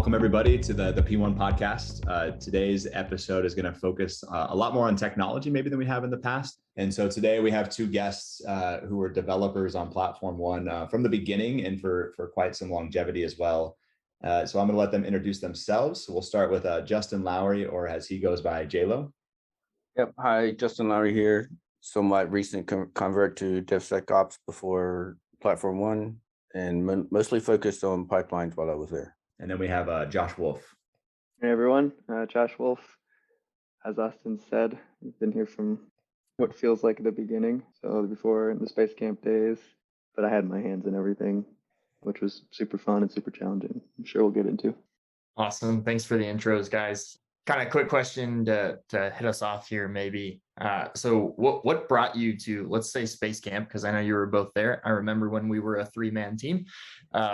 welcome everybody to the P1 podcast. Today's episode is going to focus a lot more on technology maybe than we have in the past. And so today we have two guests who are developers on Platform One from the beginning and for quite some longevity as well. So I'm going to let them introduce themselves. So we'll start with Justin Lowery, or as he goes by, JLo. Yep. Hi, Justin Lowery here. Somewhat recent convert to DevSecOps before Platform One, and mostly focused on pipelines while I was there. And then we have Josh Wolf. Hey everyone, Josh Wolf. As Austen said, I've been here from what feels like the beginning, so before in the Space Camp days, but I had my hands in everything, which was super fun and super challenging. I'm sure we'll get into. Awesome. Thanks for the intros, guys. Kind of quick question to hit us off here, maybe. So what brought you to, let's say, Space Camp? Because I know you were both there. I remember when we were a 3-man team.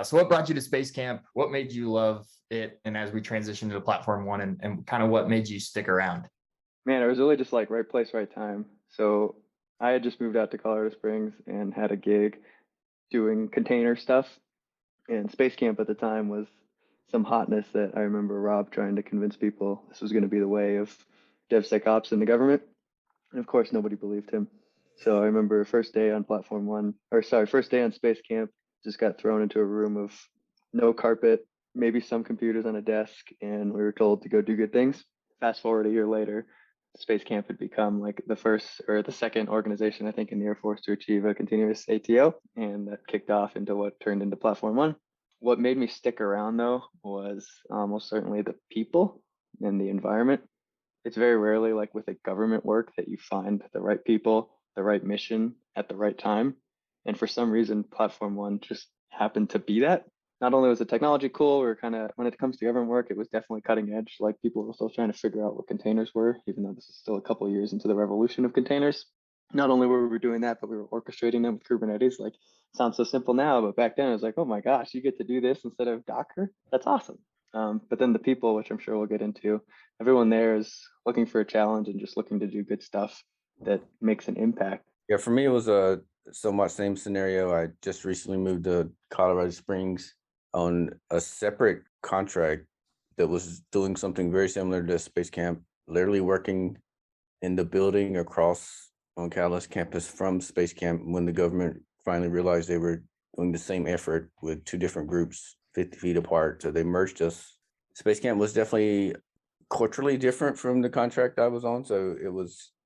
So what brought you to Space Camp? What made you love it? And as we transitioned to Platform One, and kind of what made you stick around? Man, it was really just like right place, right time. So I had just moved out to Colorado Springs and had a gig doing container stuff. And Space Camp at the time was some hotness that I remember Rob trying to convince people this was going to be the way of DevSecOps in the government. And of course, nobody believed him. So I remember first day on first day on Space Camp, just got thrown into a room of no carpet, maybe some computers on a desk, and we were told to go do good things. Fast forward a year later, Space Camp had become like the first or the second organization, I think, in the Air Force to achieve a continuous ATO, and that kicked off into what turned into Platform One. What made me stick around, though, was almost certainly the people and the environment. It's very rarely, like with a government work, that you find the right people, the right mission at the right time. And for some reason, Platform One just happened to be that. Not only was the technology cool, we were kind of, when it comes to government work, it was definitely cutting edge. Like people were still trying to figure out what containers were, even though this is still a couple of years into the revolution of containers. Not only were we doing that, but we were orchestrating them with Kubernetes. Like, sounds so simple now, but back then it was like, oh my gosh, you get to do this instead of Docker? That's awesome. But then the people, which I'm sure we'll get into, everyone there is looking for a challenge and just looking to do good stuff that makes an impact. Yeah, for me, it was a somewhat same scenario. I just recently moved to Colorado Springs on a separate contract that was doing something very similar to Space Camp, literally working in the building across on Catalyst campus from Space Camp when the government finally realized they were doing the same effort with two different groups 50 feet apart. So they merged us. Space Camp was definitely culturally different from the contract I was on. So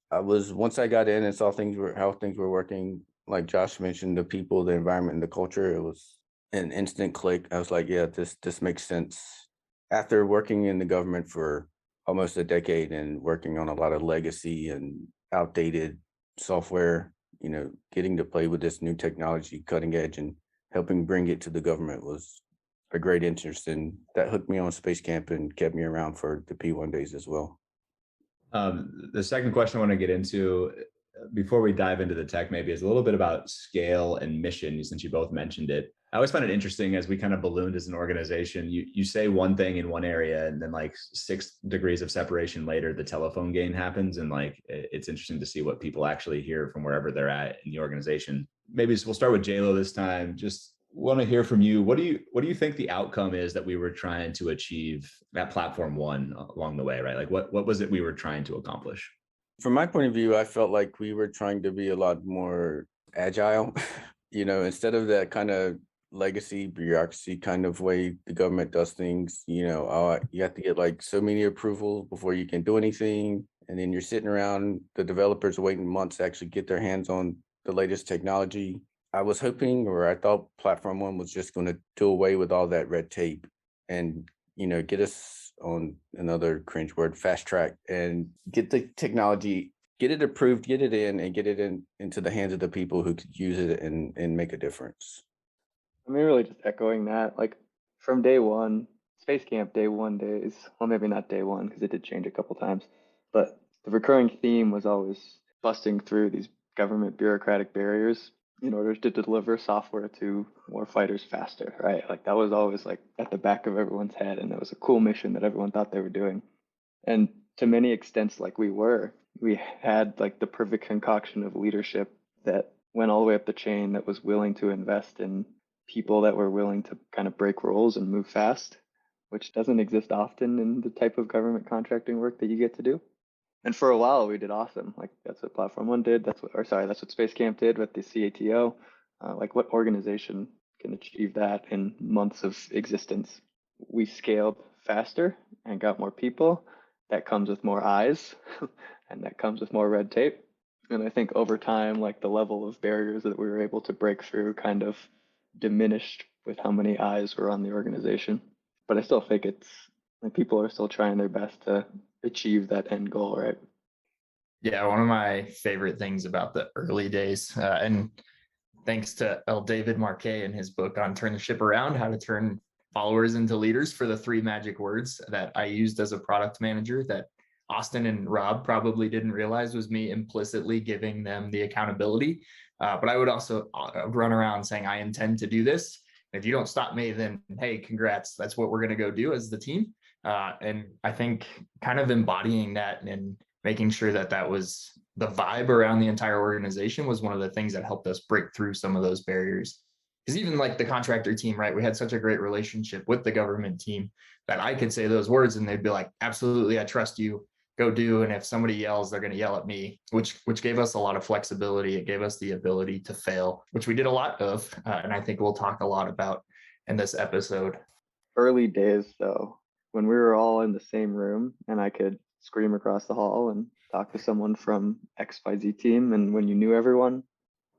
once I got in and saw how things were working, like Josh mentioned, the people, the environment, and the culture, it was an instant click. I was like, yeah, this makes sense. After working in the government for almost a decade and working on a lot of legacy and outdated software, getting to play with this new technology, cutting edge, and helping bring it to the government was a great interest, and that hooked me on Space Camp and kept me around for the P1 days as well. The second question I want to get into before we dive into the tech maybe is a little bit about scale and mission, since you both mentioned it. I always find it interesting as we kind of ballooned as an organization, you say one thing in one area and then like 6 degrees of separation later, the telephone game happens. And like, it's interesting to see what people actually hear from wherever they're at in the organization. Maybe we'll start with JLo this time. Just want to hear from you. What do you think the outcome is that we were trying to achieve at Platform One along the way, right? Like what was it we were trying to accomplish? From my point of view, I felt like we were trying to be a lot more agile, instead of that kind of legacy bureaucracy kind of way the government does things. You have to get like so many approvals before you can do anything. And then you're sitting around, the developers waiting months to actually get their hands on the latest technology. I was hoping, or I thought Platform One was just going to do away with all that red tape and, get us on another cringe word, fast track, and get the technology, get it approved, get it in, and get it into the hands of the people who could use it and make a difference. I mean, really just echoing that, like from day one, Space Camp day one days, well, maybe not day one because it did change a couple times, but the recurring theme was always busting through these government bureaucratic barriers in order to deliver software to war fighters faster, right? Like that was always like at the back of everyone's head, and it was a cool mission that everyone thought they were doing. And to many extents, like we had like the perfect concoction of leadership that went all the way up the chain, that was willing to invest in people that were willing to kind of break rules and move fast. which doesn't exist often in the type of government contracting work that you get to do. And for a while, we did awesome. Like that's what Platform One did. That's what Space Camp did with the CATO. Like what organization can achieve that in months of existence? We scaled faster and got more people. That comes with more eyes, and that comes with more red tape. And I think over time, like the level of barriers that we were able to break through kind of diminished with how many eyes were on the organization. But I still think it's like people are still trying their best to achieve that end goal, right? Yeah, one of my favorite things about the early days, and thanks to L. David Marquet and his book on Turn the Ship Around, how to turn followers into leaders, for the 3 magic words that I used as a product manager that Austen and Rob probably didn't realize was me implicitly giving them the accountability. But I would also run around saying, I intend to do this. If you don't stop me, then hey, congrats. That's what we're going to go do as the team. And I think kind of embodying that and making sure that that was the vibe around the entire organization was one of the things that helped us break through some of those barriers. Because even like the contractor team, right? We had such a great relationship with the government team that I could say those words and they'd be like, absolutely, I trust you, go do. And if somebody yells, they're going to yell at me, which gave us a lot of flexibility. It gave us the ability to fail, which we did a lot of. And I think we'll talk a lot about in this episode. Early days, though, when we were all in the same room and I could scream across the hall and talk to someone from XYZ team, and when you knew everyone,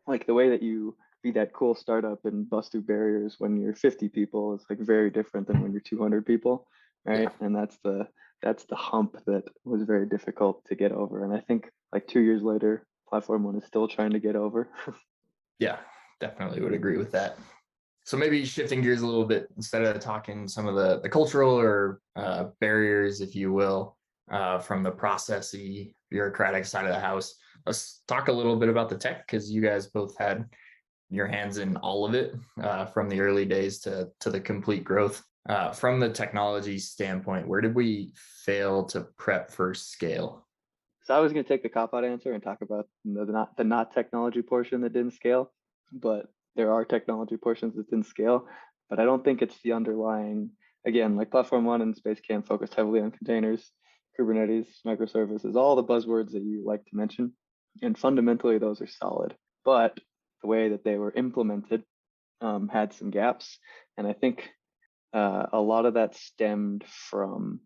like the way that you be that cool startup and bust through barriers when you're 50 people is like very different than when you're 200 people, right? Yeah. And that's the hump that was very difficult to get over. And I think like 2 years later, Platform One is still trying to get over. Yeah, definitely would agree with that. So maybe shifting gears a little bit, instead of talking some of the cultural or barriers, if you will, from the processy bureaucratic side of the house, let's talk a little bit about the tech, because you guys both had your hands in all of it, from the early days to the complete growth. From the technology standpoint, where did we fail to prep for scale? So I was going to take the cop-out answer and talk about the not technology portion that didn't scale, but there are technology portions that didn't scale. But I don't think it's the underlying, again, like Platform One and Space Camp focused heavily on containers, Kubernetes, microservices, all the buzzwords that you like to mention. And fundamentally, those are solid. But the way that they were implemented had some gaps. And I think a lot of that stemmed from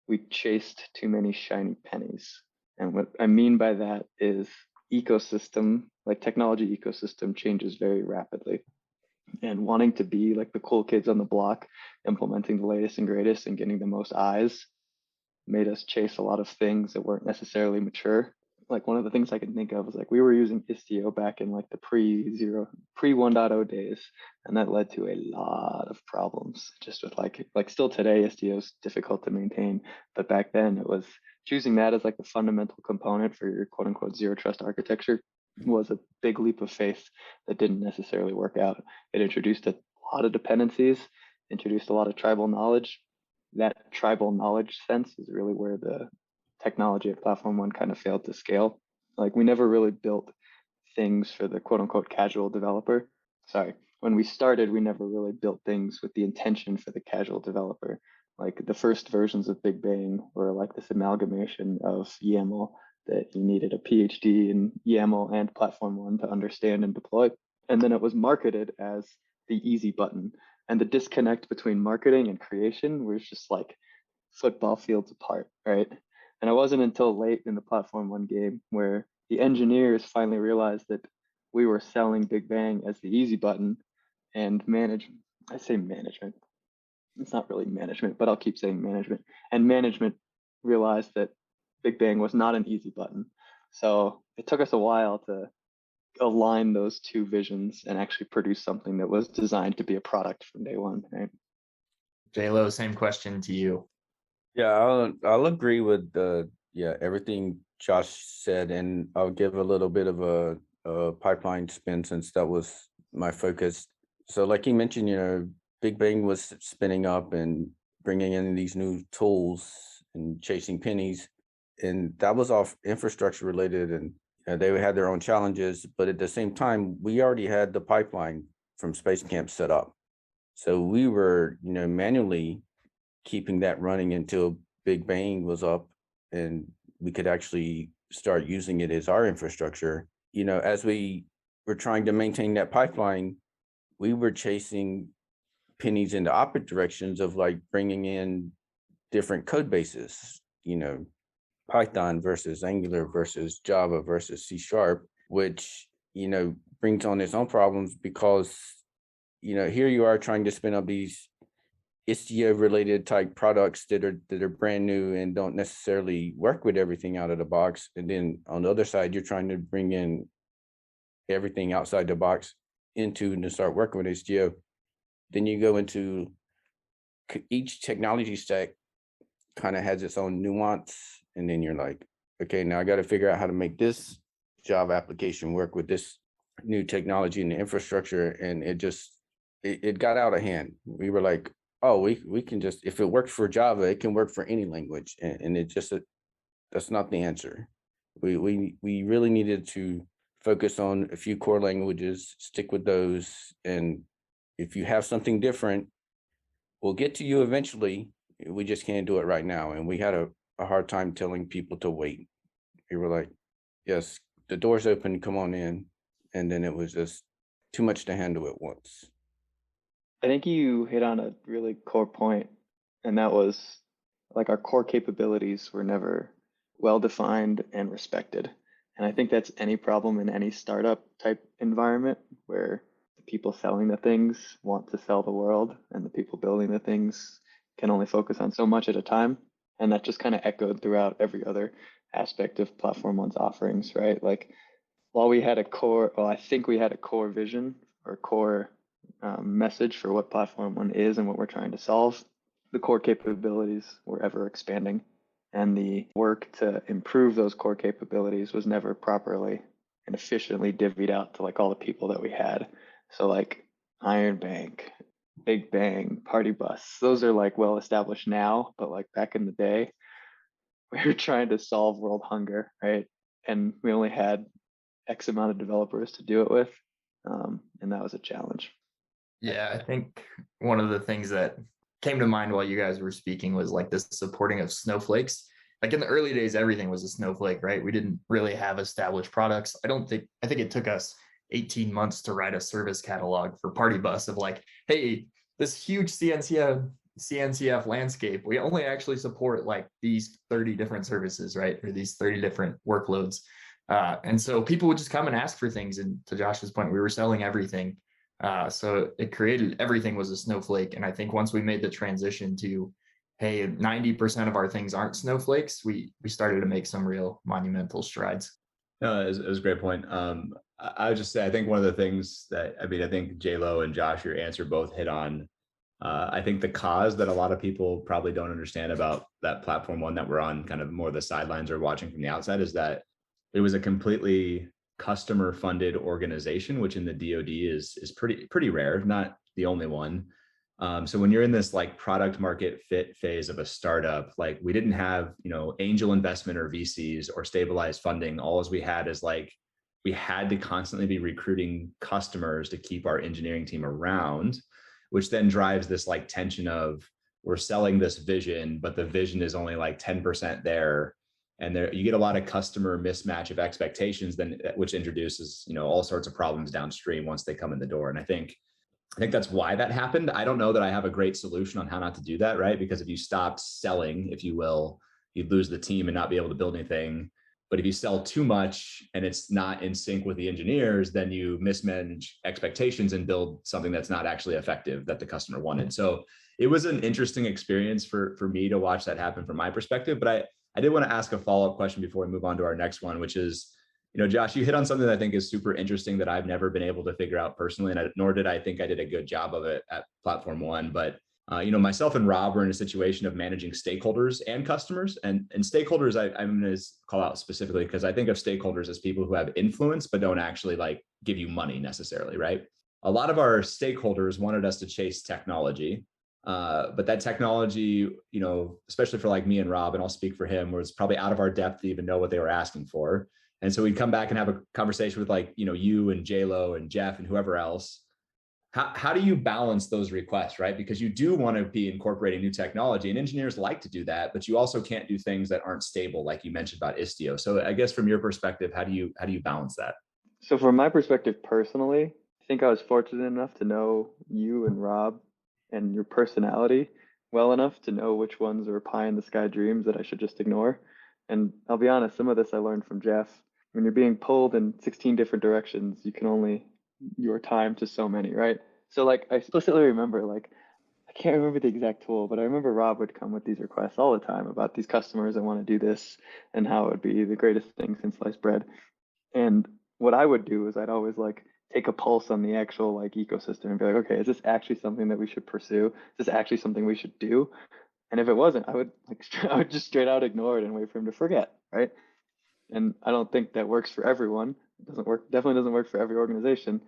we chased too many shiny pennies. And what I mean by that is ecosystem, like technology ecosystem changes very rapidly. And wanting to be like the cool kids on the block, implementing the latest and greatest and getting the most eyes made us chase a lot of things that weren't necessarily mature. Like one of the things I can think of is like we were using Istio back in like the pre 1.0 days, and that led to a lot of problems. Just with like still today, Istio is difficult to maintain, but back then it was choosing that as like the fundamental component for your quote unquote zero trust architecture was a big leap of faith that didn't necessarily work out. It introduced a lot of dependencies, introduced a lot of tribal knowledge. That tribal knowledge sense is really where the technology at Platform One kind of failed to scale. Like we never really built things for the quote unquote casual developer. Sorry, when we started, we never really built things with the intention for the casual developer. Like the first versions of Big Bang were like this amalgamation of YAML that you needed a PhD in YAML and Platform One to understand and deploy. And then it was marketed as the easy button. And the disconnect between marketing and creation was just like football fields apart, right? And it wasn't until late in the Platform One game where the engineers finally realized that we were selling Big Bang as the easy button, and I say management. It's not really management, but I'll keep saying management. And management realized that Big Bang was not an easy button. So it took us a while to align those two visions and actually produce something that was designed to be a product from day one, right? JLo, same question to you. Yeah, I'll agree with everything Josh said, and I'll give a little bit of a pipeline spin since that was my focus. So, like you mentioned, Big Bang was spinning up and bringing in these new tools and chasing pennies, and that was all infrastructure related, and they had their own challenges. But at the same time, we already had the pipeline from Space Camp set up, so we were manually keeping that running until Big Bang was up and we could actually start using it as our infrastructure. As we were trying to maintain that pipeline, we were chasing pennies in the opposite directions of like bringing in different code bases, Python versus Angular versus Java versus C Sharp, which, brings on its own problems because, here you are trying to spin up these Istio related type products that are brand new and don't necessarily work with everything out of the box. And then on the other side, you're trying to bring in everything outside the box into and to start working with Istio. Then you go into each technology stack kind of has its own nuance. And then you're like, okay, now I got to figure out how to make this Java application work with this new technology and the infrastructure. And it got out of hand. We were like, oh, we can just, if it works for Java, it can work for any language. And that's not the answer. We really needed to focus on a few core languages, stick with those. And if you have something different, we'll get to you eventually. We just can't do it right now. And we had a hard time telling people to wait. We were like, yes, the door's open, come on in. And then it was just too much to handle at once. I think you hit on a really core point, and that was like our core capabilities were never well defined and respected. And I think that's any problem in any startup type environment where the people selling the things want to sell the world and the people building the things can only focus on so much at a time. And that just kind of echoed throughout every other aspect of Platform One's offerings, right? Like while we had I think we had a core vision or core message for what Platform One is and what we're trying to solve, the core capabilities were ever expanding. And the work to improve those core capabilities was never properly and efficiently divvied out to like all the people that we had. So like Iron Bank, Big Bang, Party Bus, those are like well established now, but like back in the day, we were trying to solve world hunger, right? And we only had X amount of developers to do it with. And that was a challenge. Yeah, I think one of the things that came to mind while you guys were speaking was like this supporting of snowflakes. Like in the early days, everything was a snowflake, right? We didn't really have established products. I think it took us 18 months to write a service catalog for Party Bus of like, hey, this huge CNCF landscape, we only actually support like these 30 different services, right? Or these 30 different workloads. And so people would just come and ask for things. And to Josh's point, we were selling everything. So it created, everything was a snowflake. And I think once we made the transition to, hey, 90% of our things aren't snowflakes, we started to make some real monumental strides. No, it was a great point. I would just say, I think one of the things that, I think J-Lo and Josh, your answer both hit on. I think the cause that a lot of people probably don't understand about that Platform One that we're on kind of more the sidelines or watching from the outside is that it was a completely customer funded organization, which in the DoD is pretty rare, not the only one. So when you're in this like product market fit phase of a startup, like we didn't have, angel investment or VCs or stabilized funding. All as we had is like, we had to constantly be recruiting customers to keep our engineering team around, which then drives this like tension of we're selling this vision, but the vision is only like 10% there. And there you get a lot of customer mismatch of expectations, then which introduces, all sorts of problems downstream once they come in the door. And I think that's why that happened. I don't know that I have a great solution on how not to do that, right? Because if you stopped selling, if you will, you'd lose the team and not be able to build anything. But if you sell too much and it's not in sync with the engineers, then you mismanage expectations and build something that's not actually effective that the customer wanted. So it was an interesting experience for me to watch that happen from my perspective. But I did want to ask a follow-up question before we move on to our next one, which is, Josh, you hit on something that I think is super interesting that I've never been able to figure out personally, and nor did I think I did a good job of it at Platform One. But myself and Rob were in a situation of managing stakeholders and customers, and stakeholders I'm going to call out specifically because I think of stakeholders as people who have influence but don't actually like give you money necessarily, right? A lot of our stakeholders wanted us to chase technology. But that technology, especially for like me and Rob, and I'll speak for him, was probably out of our depth to even know what they were asking for. And so we'd come back and have a conversation with like, you and J-Lo and Jeff and whoever else. how do you balance those requests, right? Because you do want to be incorporating new technology, and engineers like to do that, but you also can't do things that aren't stable, like you mentioned about Istio. So I guess from your perspective, how do you balance that? So from my perspective personally, I think I was fortunate enough to know you and Rob and your personality well enough to know which ones are pie in the sky dreams that I should just ignore. And I'll be honest, some of this I learned from Jeff. When you're being pulled in 16 different directions, you can only your time to so many, right? So like I explicitly remember like I can't remember the exact tool, but I remember Rob would come with these requests all the time about these customers that want to do this and how it would be the greatest thing since sliced bread. And what I would do is I'd always like take a pulse on the actual like ecosystem and be like, okay, is this actually something that we should pursue? Is this actually something we should do? And if it wasn't, I would like I would just straight out ignore it and wait for him to forget, right? And I don't think that works for everyone. It doesn't work, definitely doesn't work for every organization.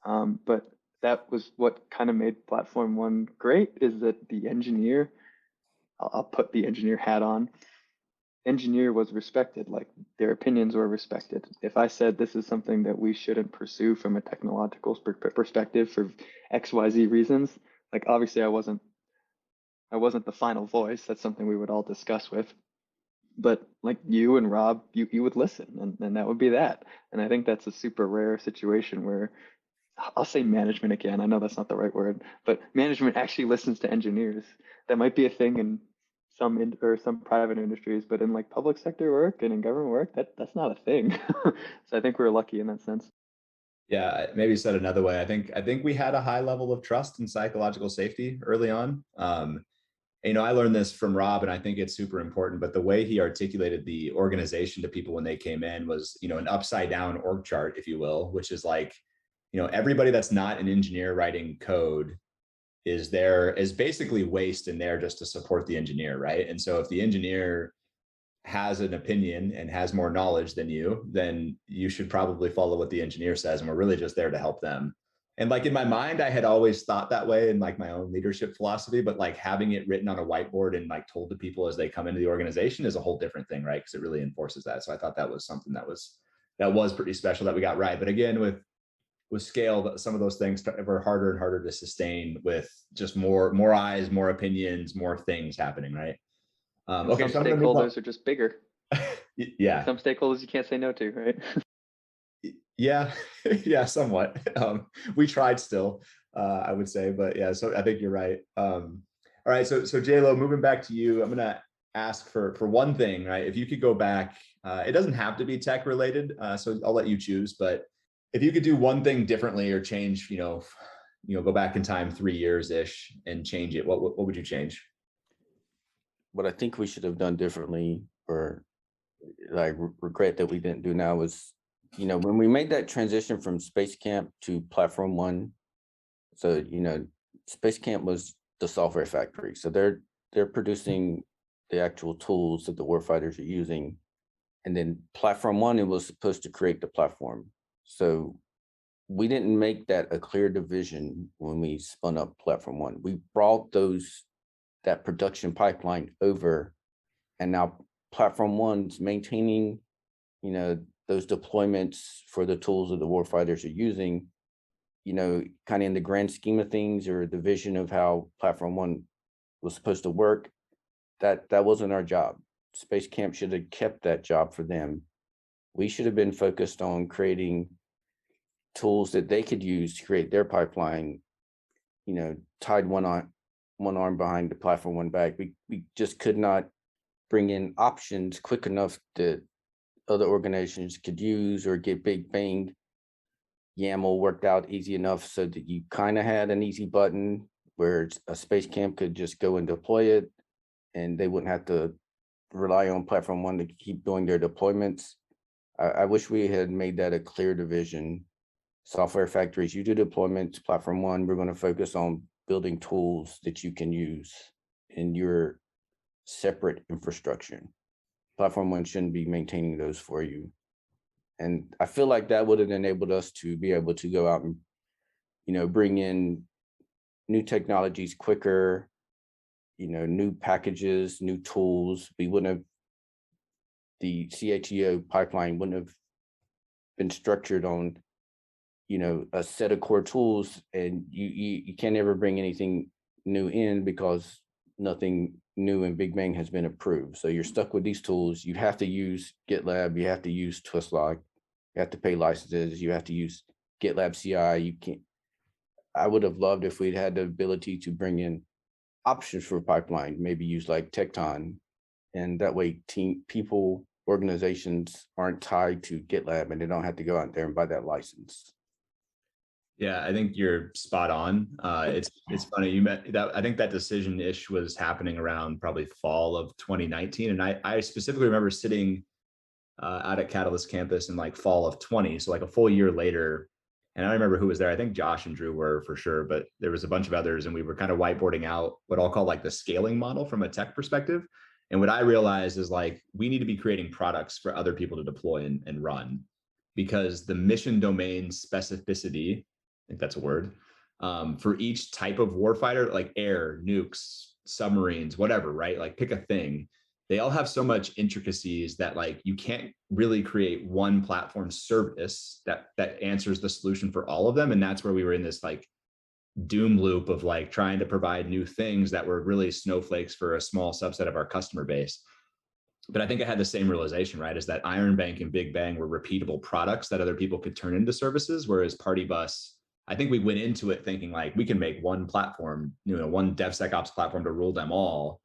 But that was what kind of made Platform One great is that the engineer, I'll put the engineer hat on, engineer was respected, like their opinions were respected. If I said this is something that we shouldn't pursue from a technological perspective for XYZ reasons, like obviously I wasn't the final voice. That's something we would all discuss with. But like you and Rob, you would listen and that would be that. And I think that's a super rare situation where I'll say management again. I know that's not the right word, but management actually listens to engineers. That might be a thing in or some private industries, but in like public sector work and in government work, that's not a thing. So I think we're lucky in that sense. Yeah, maybe said another way. I think we had a high level of trust and psychological safety early on. I learned this from Rob, and I think it's super important. But the way he articulated the organization to people when they came in was, an upside down org chart, if you will, which is like, everybody that's not an engineer writing code is basically waste in there just to support the engineer, right? And so if the engineer has an opinion and has more knowledge than you, then you should probably follow what the engineer says. And we're really just there to help them. And like in my mind, I had always thought that way in like my own leadership philosophy, but like having it written on a whiteboard and like told to people as they come into the organization is a whole different thing, right? Because it really enforces that. So I thought that was something that was pretty special that we got right. But again, with scale, some of those things were harder and harder to sustain with just more eyes, more opinions, more things happening, right? And Okay, some so I'm going to move on. stakeholders are just bigger. Like Yeah, some stakeholders you can't say no to, right? yeah, yeah, somewhat. We tried still, I would say, but yeah. So I think you're right. All right, so JLo, moving back to you, I'm gonna ask for one thing, right? If you could go back, it doesn't have to be tech related, so I'll let you choose. But if you could do one thing differently or change, go back in time 3 years ish and change it, what would you change? What I think we should have done differently, or like regret that we didn't do now, was, when we made that transition from Space Camp to Platform One. So, Space Camp was the software factory. So they're producing the actual tools that the warfighters are using. And then Platform One, it was supposed to create the platform. So we didn't make that a clear division when we spun up Platform One. We brought that production pipeline over, and now Platform One's maintaining, those deployments for the tools that the warfighters are using, kind of in the grand scheme of things, or the vision of how Platform One was supposed to work. That wasn't our job. Space Camp should have kept that job for them. We should have been focused on creating tools that they could use to create their pipeline, tied one arm behind the Platform One back. We just could not bring in options quick enough that other organizations could use, or get big bang YAML worked out easy enough so that you kind of had an easy button where a Space Camp could just go and deploy it, and they wouldn't have to rely on Platform One to keep doing their deployments. I wish we had made that a clear division. Software factories, you do deployments. Platform One, we're going to focus on building tools that you can use in your separate infrastructure. Platform One shouldn't be maintaining those for you. And I feel like that would have enabled us to be able to go out and, bring in new technologies quicker, new packages, new tools. The CHEO pipeline wouldn't have been structured on a set of core tools, and you can't ever bring anything new in because nothing new in Big Bang has been approved. So you're stuck with these tools. You have to use GitLab, you have to use Twistlog, you have to pay licenses, you have to use GitLab CI. You can't. I would have loved if we'd had the ability to bring in options for pipeline, maybe use like Tecton, and that way organizations aren't tied to GitLab and they don't have to go out there and buy that license. Yeah, I think you're spot on. It's funny you met that. I think that decision-ish was happening around probably fall of 2019, and I specifically remember sitting out at Catalyst campus in like fall of 20, so like a full year later. And I don't remember who was there. I think Josh and Drew were for sure, but there was a bunch of others, and we were kind of whiteboarding out what I'll call like the scaling model from a tech perspective. And what I realized is like we need to be creating products for other people to deploy and run, because the mission domain specificity, I think that's a word, for each type of warfighter, like air, nukes, submarines, whatever, right? Like pick a thing. They all have so much intricacies that like you can't really create one platform service that answers the solution for all of them. And that's where we were in this like doom loop of like trying to provide new things that were really snowflakes for a small subset of our customer base. But I think I had the same realization, right? Is that Iron Bank and Big Bang were repeatable products that other people could turn into services, whereas Party Bus, I think we went into it thinking like we can make one platform, one DevSecOps platform to rule them all.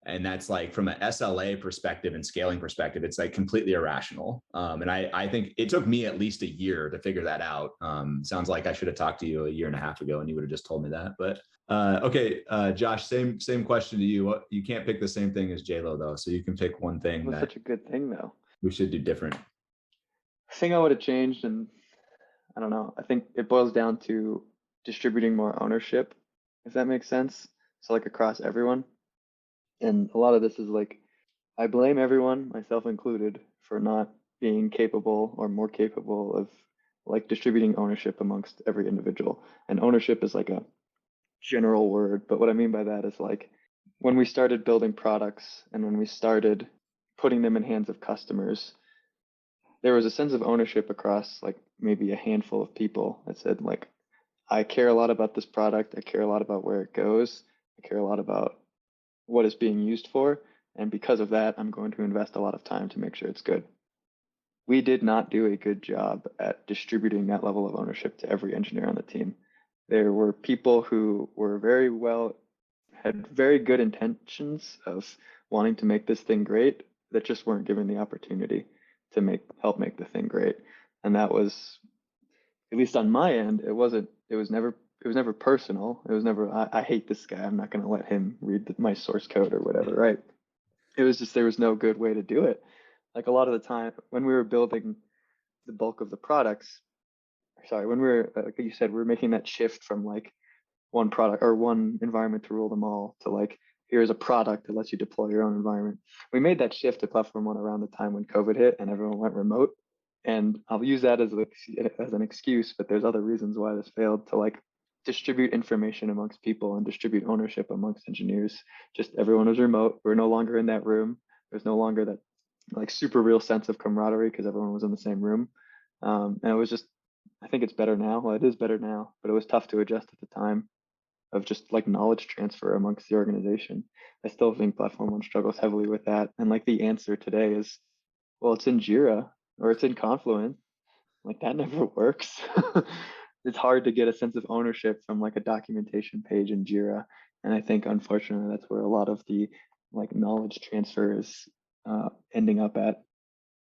And that's like from an SLA perspective and scaling perspective, it's like completely irrational. And I think it took me at least a year to figure that out. Sounds like I should have talked to you a year and a half ago and you would have just told me that. But okay, Josh, same question to you. You can't pick the same thing as JLo though. So you can pick one thing That's such a good thing though. We should do different. Thing I would have changed, and I don't know, I think it boils down to distributing more ownership, if that makes sense. So like across everyone. And a lot of this is like, I blame everyone, myself included, for not being capable or more capable of like distributing ownership amongst every individual. And ownership is like a general word, but what I mean by that is like when we started building products and when we started putting them in hands of customers, there was a sense of ownership across like maybe a handful of people that said like, I care a lot about this product, I care a lot about where it goes, I care a lot about what it's being used for, and because of that, I'm going to invest a lot of time to make sure it's good. We did not do a good job at distributing that level of ownership to every engineer on the team. There were people who were had very good intentions of wanting to make this thing great that just weren't given the opportunity to help make the thing great. And that was, at least on my end, it was never personal. It was never, I hate this guy, I'm not going to let him read my source code or whatever, right? It was just, there was no good way to do it. Like a lot of the time when we were building the bulk of the products, when we were, like you said, we were making that shift from like one product or one environment to rule them all to like, here's a product that lets you deploy your own environment. We made that shift to Platform One around the time when COVID hit and everyone went remote. And I'll use that as an excuse, but there's other reasons why this failed, to like distribute information amongst people and distribute ownership amongst engineers. Just everyone was remote. We're no longer in that room. There's no longer that like super real sense of camaraderie because everyone was in the same room. And it was just, I think it's better now. Well, it is better now, but it was tough to adjust at the time of just like knowledge transfer amongst the organization. I still think Platform One struggles heavily with that. And like the answer today is, well, it's in Jira or it's in Confluence. Like that never works. It's hard to get a sense of ownership from like a documentation page in Jira. And I think unfortunately that's where a lot of the like knowledge transfer is ending up at.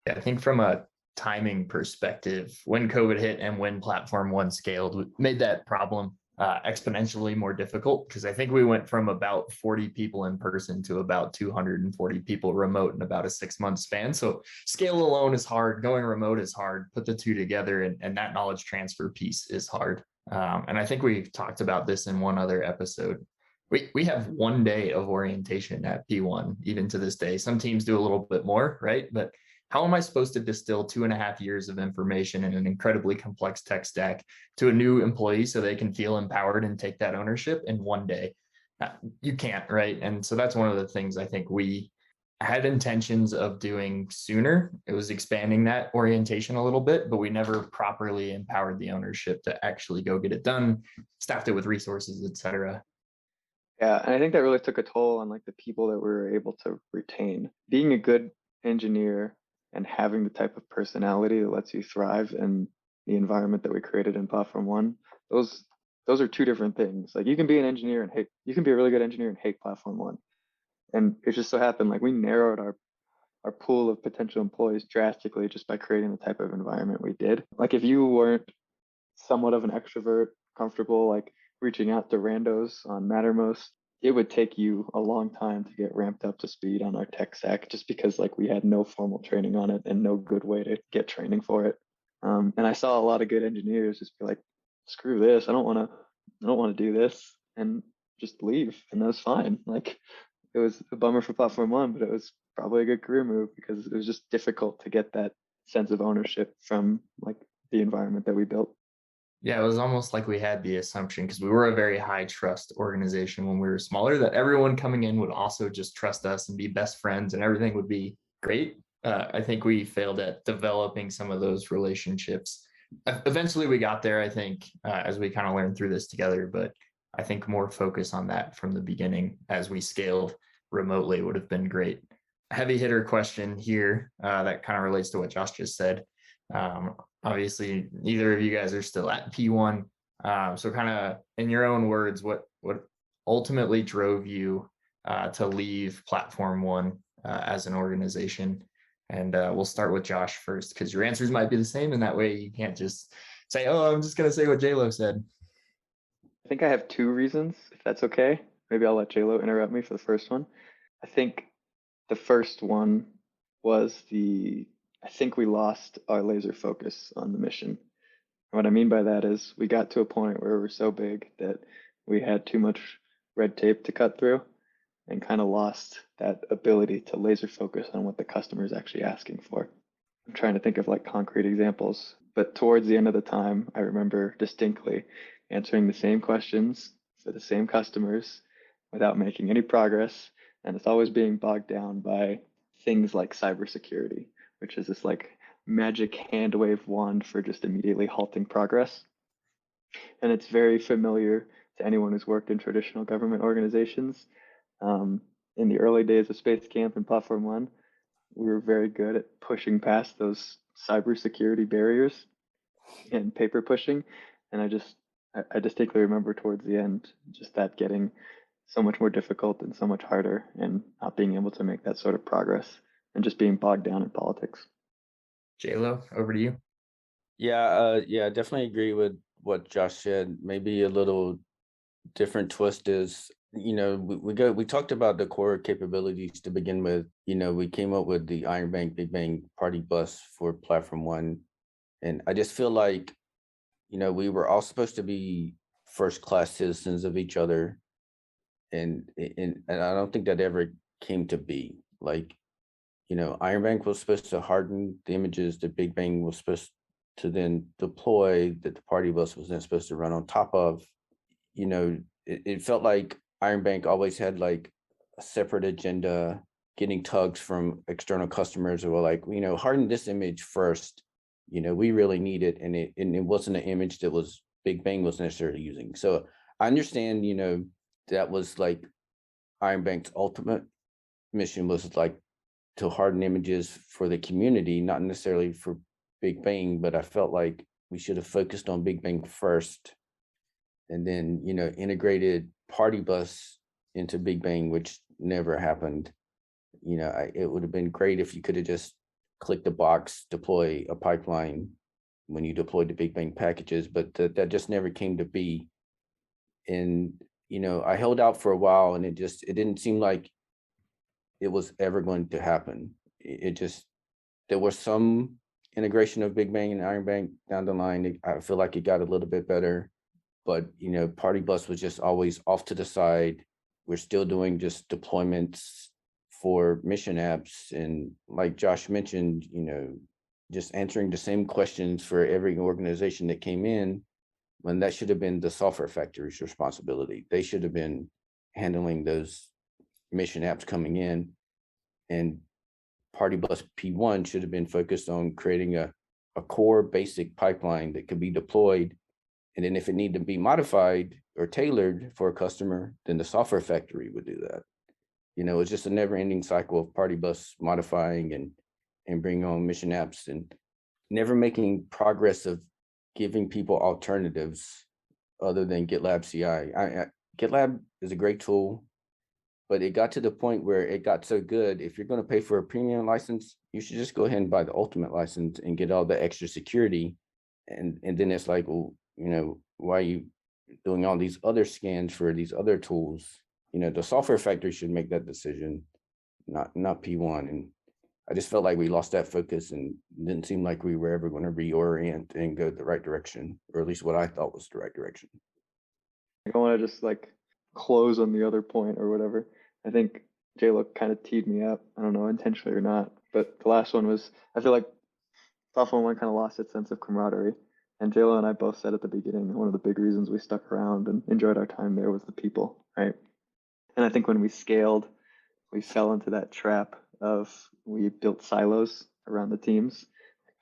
Yeah, I think from a timing perspective, when COVID hit and when Platform One scaled, made that problem exponentially more difficult, because I think we went from about 40 people in person to about 240 people remote in about a 6-month span. So scale alone is hard. Going remote is hard. Put the two together, and that knowledge transfer piece is hard. And I think we talked about this in one other episode. We have 1 day of orientation at P1, even to this day. Some teams do a little bit more, right? But how am I supposed to distill 2.5 years of information in an incredibly complex tech stack to a new employee so they can feel empowered and take that ownership in 1 day? You can't, right? And so that's one of the things I think we had intentions of doing sooner. It was expanding that orientation a little bit, but we never properly empowered the ownership to actually go get it done, staffed it with resources, et cetera. Yeah, and I think that really took a toll on like the people that we were able to retain. Being a good engineer and having the type of personality that lets you thrive in the environment that we created in Platform One, those those are two different things. Like you can be an engineer and hate, you can be a really good engineer and hate Platform One. And it just so happened like we narrowed our pool of potential employees drastically just by creating the type of environment we did. Like if you weren't somewhat of an extrovert, comfortable like reaching out to randos on Mattermost, it would take you a long time to get ramped up to speed on our tech stack just because like we had no formal training on it and no good way to get training for it. And I saw a lot of good engineers just be like, screw this, I don't want to do this and just leave. And that was fine. Like it was a bummer for Platform One, but it was probably a good career move because it was just difficult to get that sense of ownership from like the environment that we built. Yeah, it was almost like we had the assumption, because we were a very high trust organization when we were smaller, that everyone coming in would also just trust us and be best friends and everything would be great. I think we failed at developing some of those relationships. Eventually, we got there, I think, as we kind of learned through this together. But I think more focus on that from the beginning as we scaled remotely would have been great. Heavy hitter question here that kind of relates to what Josh just said. Obviously, neither of you guys are still at P1. So kind of in your own words, what ultimately drove you to leave Platform One as an organization? And we'll start with Josh first, because your answers might be the same, and that way you can't just say, "Oh, I'm just gonna say what JLo said." I think I have two reasons, if that's okay. Maybe I'll let JLo interrupt me for the first one. I think the first one was I think we lost our laser focus on the mission. And what I mean by that is we got to a point where we were so big that we had too much red tape to cut through and kind of lost that ability to laser focus on what the customer is actually asking for. I'm trying to think of like concrete examples, but towards the end of the time, I remember distinctly answering the same questions for the same customers without making any progress. And it's always being bogged down by things like cybersecurity, which is this like magic hand wave wand for just immediately halting progress. And it's very familiar to anyone who's worked in traditional government organizations. In the early days of Space Camp and Platform One, we were very good at pushing past those cybersecurity barriers and paper pushing. And I distinctly remember towards the end, just that getting so much more difficult and so much harder and not being able to make that sort of progress and just being bogged down in politics. JLo, over to you. Yeah, I definitely agree with what Josh said. Maybe a little different twist is, we talked about the core capabilities to begin with. We came up with the Iron Bank Big Bang Party Bus for Platform One. And I just feel like, we were all supposed to be first class citizens of each other. And I don't think that ever came to be. Like, Iron Bank was supposed to harden the images that Big Bang was supposed to then deploy, that the party bus was then supposed to run on top of. It felt like Iron Bank always had like a separate agenda, getting tugs from external customers who were like, harden this image first. We really need it. And it wasn't an image that was Big Bang was necessarily using. So I understand, that was like Iron Bank's ultimate mission was like to harden images for the community, not necessarily for Big Bang, but I felt like we should have focused on Big Bang first and then, integrated Party Bus into Big Bang, which never happened. It would have been great if you could have just clicked the box, deploy a pipeline when you deployed the Big Bang packages, but that just never came to be. And, I held out for a while and it didn't seem like it was ever going to happen. There was some integration of Big Bang and Iron Bank down the line. I feel like it got a little bit better, but Party Bus was just always off to the side. We're still doing just deployments for mission apps, and like Josh mentioned, just answering the same questions for every organization that came in, when that should have been the software factory's responsibility. They should have been handling those mission apps coming in. And Party Bus P1 should have been focused on creating a core basic pipeline that could be deployed. And then if it needed to be modified or tailored for a customer, then the software factory would do that. It's just a never ending cycle of Party Bus modifying and bringing on mission apps and never making progress of giving people alternatives other than GitLab CI. GitLab is a great tool, but it got to the point where it got so good. If you're going to pay for a premium license, you should just go ahead and buy the ultimate license and get all the extra security. And then it's like, well, why are you doing all these other scans for these other tools? The software factory should make that decision, not P1. And I just felt like we lost that focus and didn't seem like we were ever going to reorient and go the right direction, or at least what I thought was the right direction. I want to just like close on the other point or whatever. I think J-Lo kind of teed me up. I don't know, intentionally or not. But the last one was, I feel like Platform One kind of lost its sense of camaraderie. And J-Lo and I both said at the beginning, one of the big reasons we stuck around and enjoyed our time there was the people, right? And I think when we scaled, we fell into that trap of we built silos around the teams.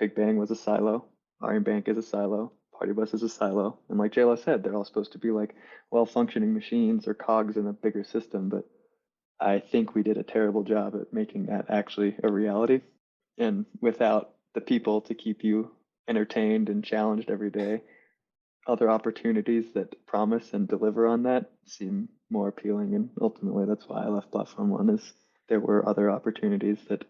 Big Bang was a silo. Iron Bank is a silo. Party Bus is a silo. And like J-Lo said, they're all supposed to be like well-functioning machines or cogs in a bigger system. But I think we did a terrible job at making that actually a reality. And without the people to keep you entertained and challenged every day, other opportunities that promise and deliver on that seem more appealing. And ultimately, that's why I left Platform One, is there were other opportunities that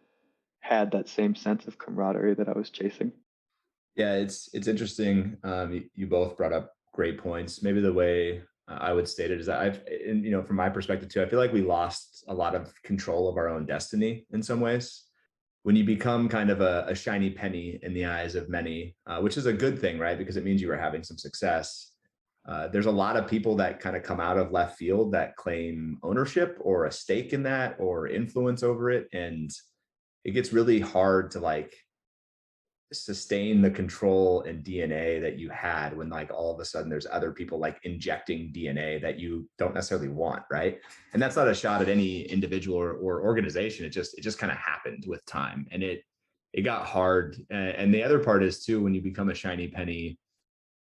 had that same sense of camaraderie that I was chasing. Yeah, it's interesting. You both brought up great points. Maybe the way I would state it is that from my perspective too, I feel like we lost a lot of control of our own destiny in some ways. When you become kind of a shiny penny in the eyes of many, which is a good thing, right? Because it means you are having some success. There's a lot of people that kind of come out of left field that claim ownership or a stake in that or influence over it. And it gets really hard to like sustain the control and DNA that you had when like all of a sudden there's other people like injecting DNA that you don't necessarily want, right? And that's not a shot at any individual or organization. It just kind of happened with time, and it got hard. And the other part is too, when you become a shiny penny,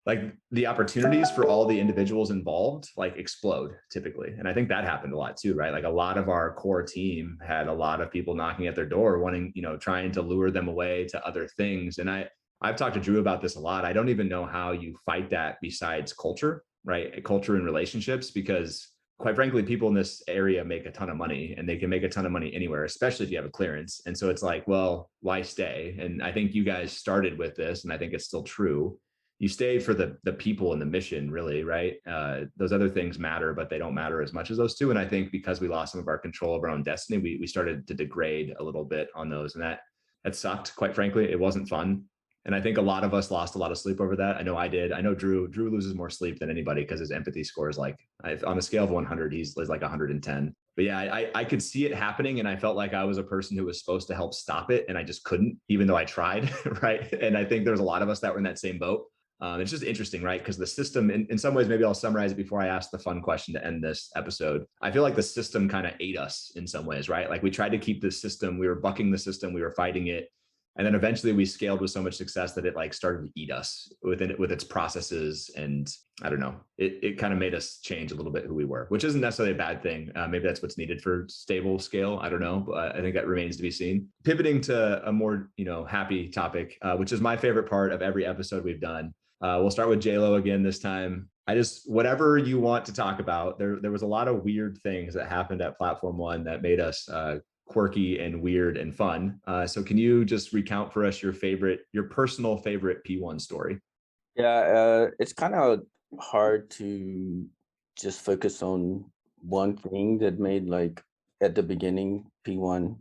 like the opportunities for all the individuals involved like explode typically. And I think that happened a lot too, right? Like a lot of our core team had a lot of people knocking at their door wanting, trying to lure them away to other things. And I've talked to Drew about this a lot. I don't even know how you fight that besides culture, right? Culture and relationships, because quite frankly, people in this area make a ton of money, and they can make a ton of money anywhere, especially if you have a clearance. And so it's like, well, why stay? And I think you guys started with this, and I think it's still true. You stay for the people and the mission, really, right? Those other things matter, but they don't matter as much as those two. And I think because we lost some of our control of our own destiny, we started to degrade a little bit on those, and that sucked. Quite frankly, it wasn't fun. And I think a lot of us lost a lot of sleep over that. I know I did. I know Drew loses more sleep than anybody because his empathy score is like, on a scale of 100, he's like 110. But yeah, I could see it happening, and I felt like I was a person who was supposed to help stop it, and I just couldn't, even though I tried, right? And I think there's a lot of us that were in that same boat. It's just interesting, right? Because the system, in some ways, maybe I'll summarize it before I ask the fun question to end this episode. I feel like the system kind of ate us in some ways, right? Like we tried to keep the system, we were bucking the system, we were fighting it. And then eventually we scaled with so much success that it like started to eat us with its processes. And I don't know, it kind of made us change a little bit who we were, which isn't necessarily a bad thing. Maybe that's what's needed for stable scale. I don't know, but I think that remains to be seen. Pivoting to a more, happy topic, which is my favorite part of every episode we've done. We'll start with J-Lo again this time. Whatever you want to talk about, there was a lot of weird things that happened at Platform One that made us quirky and weird and fun. So can you just recount for us your personal favorite P1 story? Yeah, it's kind of hard to just focus on one thing that made, like, at the beginning P1,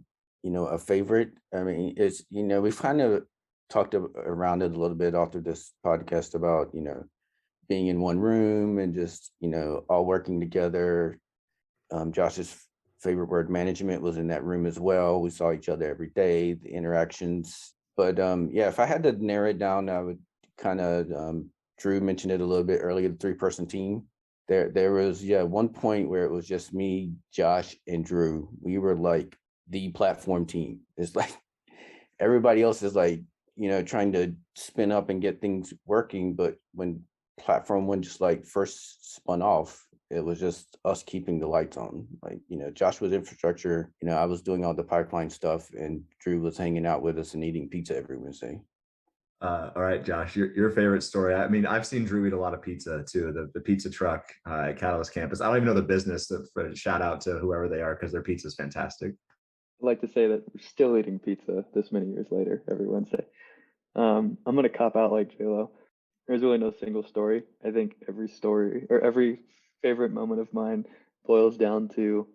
a favorite. I mean, it's, we've kind of talked around it a little bit after this podcast about, being in one room and just, all working together. Josh's favorite word, management, was in that room as well. We saw each other every day, the interactions. But yeah, if I had to narrow it down, I would kind of, Drew mentioned it a little bit earlier, the 3-person team. There was one point where it was just me, Josh, and Drew. We were like the platform team. It's like everybody else is like, trying to spin up and get things working. But when platform one just like first spun off, it was just us keeping the lights on. Like, Josh was infrastructure, I was doing all the pipeline stuff, and Drew was hanging out with us and eating pizza every Wednesday. All right, Josh, your favorite story. I mean, I've seen Drew eat a lot of pizza too. The pizza truck at Catalyst Campus. I don't even know the business. Shout out to whoever they are, because their pizza is fantastic. I'd like to say that we're still eating pizza this many years later every Wednesday. I'm gonna cop out like JLo. There's really no single story. I think every story or every favorite moment of mine boils down to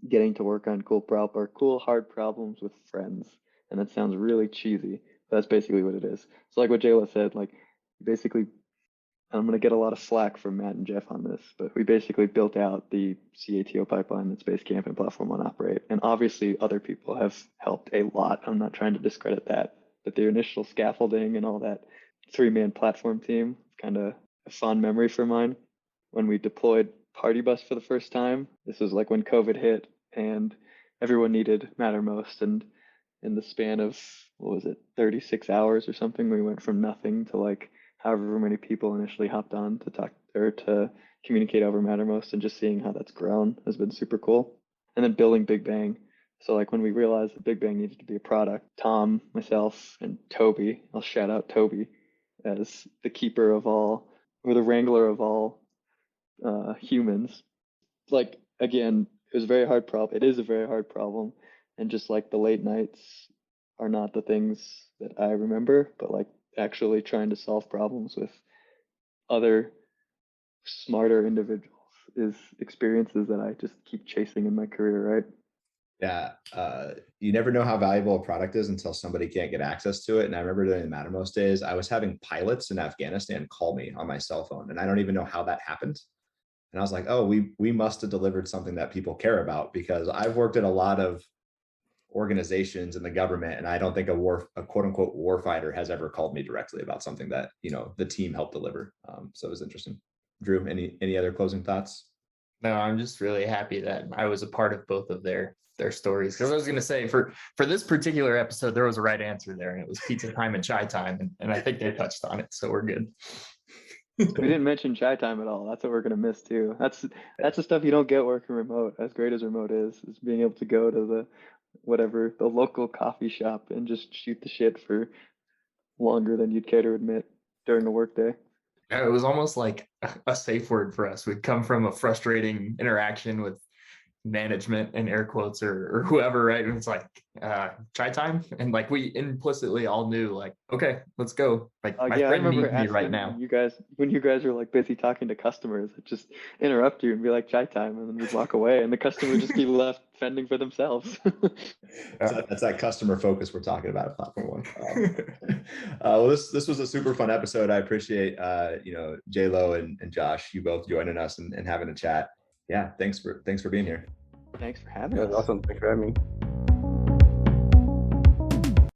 getting to work on cool hard problems with friends. And that sounds really cheesy, but that's basically what it is. So like what JLo said, like basically I'm gonna get a lot of slack from Matt and Jeff on this, but we basically built out the CATO pipeline that Space Camp and Platform One operate. And obviously other people have helped a lot. I'm not trying to discredit that, but the initial scaffolding and all that 3-man platform team, kind of a fond memory for mine. When we deployed Party Bus for the first time, this was like when COVID hit and everyone needed Mattermost. And in the span of, 36 hours or something, we went from nothing to like however many people initially hopped on to talk or to communicate over Mattermost, and just seeing how that's grown has been super cool. And then building Big Bang. So like when we realized that Big Bang needed to be a product, Tom, myself, and Toby, I'll shout out Toby as the keeper of all, or the wrangler of all humans. Like, again, it was a very hard problem. It is a very hard problem. And just like the late nights are not the things that I remember, but like actually trying to solve problems with other smarter individuals is experiences that I just keep chasing in my career, right? Yeah, you never know how valuable a product is until somebody can't get access to it. And I remember during the Mattermost days, I was having pilots in Afghanistan call me on my cell phone, and I don't even know how that happened. And I was like, oh, we must have delivered something that people care about, because I've worked at a lot of organizations in the government, and I don't think a quote unquote warfighter has ever called me directly about something that the team helped deliver. So it was interesting. Drew, any other closing thoughts? No, I'm just really happy that I was a part of both of their stories, because I was going to say for this particular episode there was a right answer there, and it was pizza time and chai time, and I think they touched on it, so we're good. We didn't mention chai time at all. That's what we're gonna miss too. That's the stuff you don't get working remote. As great as remote is being able to go to the local coffee shop and just shoot the shit for longer than you'd care to admit during a workday. It was almost like a safe word for us. We'd come from a frustrating interaction with management, in air quotes, or whoever, right? And it's like chai time, and like we implicitly all knew, like, okay, let's go. Like my Yeah, I friend remember needs me right asking now. when you guys were like busy talking to customers, I'd just interrupt you and be like chai time, and then we'd walk away, and the customer would just be left fending for themselves. That's that customer focus we're talking about at Platform One. Well, this was a super fun episode. I appreciate JLo and Josh, you both joining us and having a chat. Yeah, thanks for being here. Thanks for having Yeah, us. awesome. Thanks for having me.